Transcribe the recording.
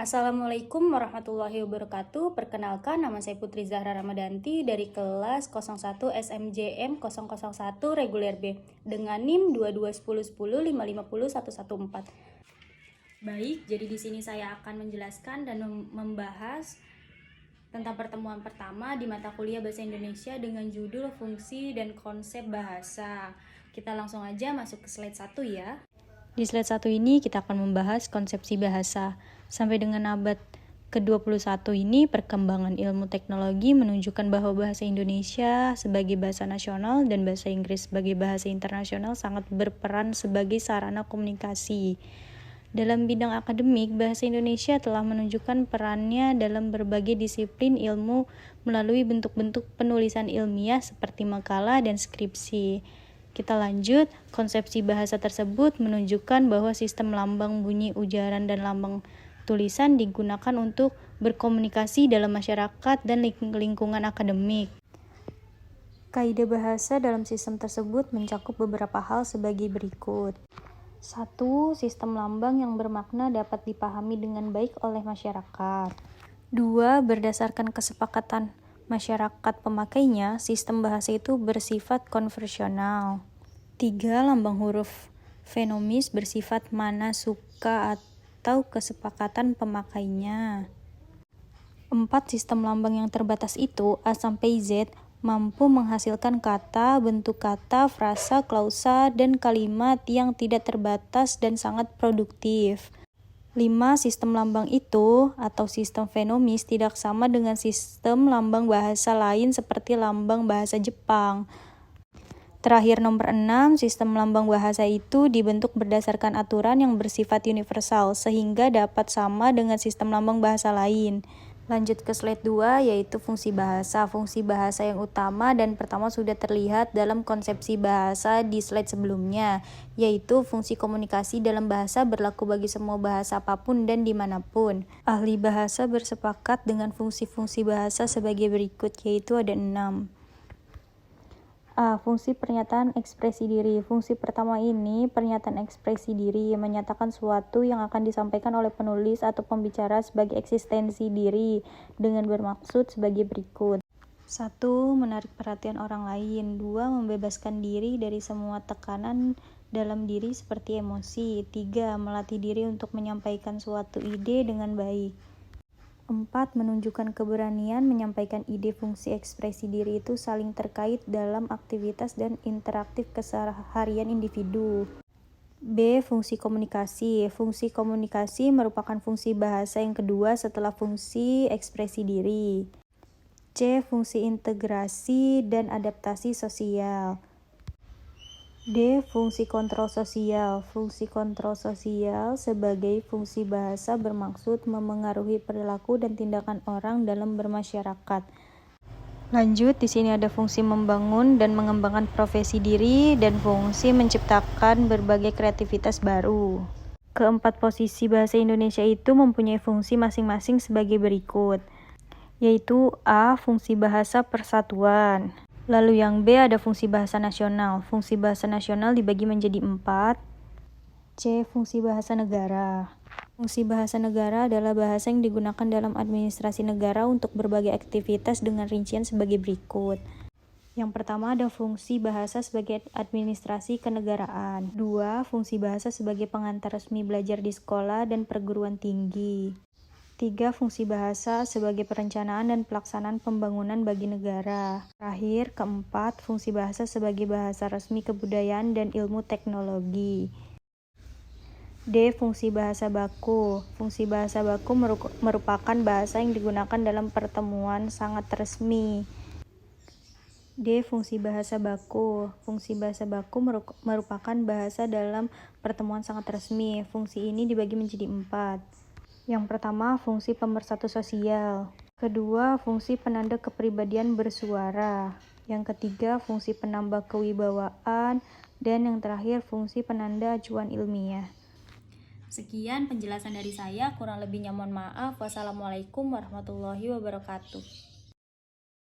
Assalamualaikum warahmatullahi wabarakatuh. Perkenalkan, nama saya Putri Zahra Ramadanti dari kelas 01 SMJM 001 reguler B dengan NIM 221010550114. Baik, jadi di sini saya akan menjelaskan dan membahas tentang pertemuan pertama di mata kuliah Bahasa Indonesia dengan judul Fungsi dan Konsep Bahasa. Kita langsung aja masuk ke slide 1 ya. Di slide 1 ini kita akan membahas konsepsi bahasa. Sampai dengan abad ke-21 ini, perkembangan ilmu teknologi menunjukkan bahwa bahasa Indonesia sebagai bahasa nasional dan bahasa Inggris sebagai bahasa internasional sangat berperan sebagai sarana komunikasi. Dalam bidang akademik, bahasa Indonesia telah menunjukkan perannya dalam berbagai disiplin ilmu melalui bentuk-bentuk penulisan ilmiah seperti makalah dan skripsi. Kita lanjut, konsepsi bahasa tersebut menunjukkan bahwa sistem lambang bunyi ujaran dan lambang tulisan digunakan untuk berkomunikasi dalam masyarakat dan lingkungan akademik. Kaidah bahasa dalam sistem tersebut mencakup beberapa hal sebagai berikut. 1. Sistem lambang yang bermakna dapat dipahami dengan baik oleh masyarakat. 2. Berdasarkan kesepakatan masyarakat pemakainya, sistem bahasa itu bersifat konversional. 3. Lambang huruf fenomis bersifat mana, suka, atau kesepakatan pemakainya. 4. Sistem lambang yang terbatas itu, A sampai Z, mampu menghasilkan kata, bentuk kata, frasa, klausa, dan kalimat yang tidak terbatas dan sangat produktif. 5. Sistem lambang itu atau sistem fenomis tidak sama dengan sistem lambang bahasa lain seperti lambang bahasa Jepang. Terakhir nomor 6, sistem lambang bahasa itu dibentuk berdasarkan aturan yang bersifat universal sehingga dapat sama dengan sistem lambang bahasa lain. Lanjut ke slide 2, yaitu fungsi bahasa. Fungsi bahasa yang utama dan pertama sudah terlihat dalam konsepsi bahasa di slide sebelumnya, yaitu fungsi komunikasi dalam bahasa berlaku bagi semua bahasa apapun dan dimanapun. Ahli bahasa bersepakat dengan fungsi-fungsi bahasa sebagai berikut, yaitu ada 6. A. Fungsi pernyataan ekspresi diri. Fungsi pertama ini, pernyataan ekspresi diri, menyatakan sesuatu yang akan disampaikan oleh penulis atau pembicara sebagai eksistensi diri, dengan bermaksud sebagai berikut. 1. Menarik perhatian orang lain. 2. Membebaskan diri dari semua tekanan dalam diri seperti emosi. 3. Melatih diri untuk menyampaikan suatu ide dengan baik. 4. Menunjukkan keberanian menyampaikan ide. Fungsi ekspresi diri itu saling terkait dalam aktivitas dan interaktif keseharian individu. B. Fungsi komunikasi. Fungsi komunikasi merupakan fungsi bahasa yang kedua setelah fungsi ekspresi diri. C. Fungsi integrasi dan adaptasi sosial. D. Fungsi kontrol sosial. Fungsi kontrol sosial sebagai fungsi bahasa bermaksud memengaruhi perilaku dan tindakan orang dalam bermasyarakat. Lanjut, di sini ada fungsi membangun dan mengembangkan profesi diri dan fungsi menciptakan berbagai kreativitas baru. Keempat posisi bahasa Indonesia itu mempunyai fungsi masing-masing sebagai berikut, yaitu A. Fungsi bahasa persatuan. Lalu yang B ada fungsi bahasa nasional. Fungsi bahasa nasional dibagi menjadi 4. C. Fungsi bahasa negara. Fungsi bahasa negara adalah bahasa yang digunakan dalam administrasi negara untuk berbagai aktivitas dengan rincian sebagai berikut. Yang pertama ada fungsi bahasa sebagai administrasi kenegaraan. 2. Fungsi bahasa sebagai pengantar resmi belajar di sekolah dan perguruan tinggi. 3. Fungsi bahasa sebagai perencanaan dan pelaksanaan pembangunan bagi negara. Terakhir, keempat, fungsi bahasa sebagai bahasa resmi kebudayaan dan ilmu teknologi. D. Fungsi bahasa baku. Fungsi bahasa baku merupakan bahasa yang digunakan dalam pertemuan sangat resmi. D. Fungsi bahasa baku. Fungsi bahasa baku merupakan bahasa dalam pertemuan sangat resmi. Fungsi ini dibagi menjadi 4. Yang pertama, fungsi pemersatu sosial. Kedua, fungsi penanda kepribadian bersuara. Yang ketiga, fungsi penambah kewibawaan. Dan yang terakhir, fungsi penanda acuan ilmiah. Sekian penjelasan dari saya, kurang lebihnya mohon maaf. Wassalamualaikum warahmatullahi wabarakatuh.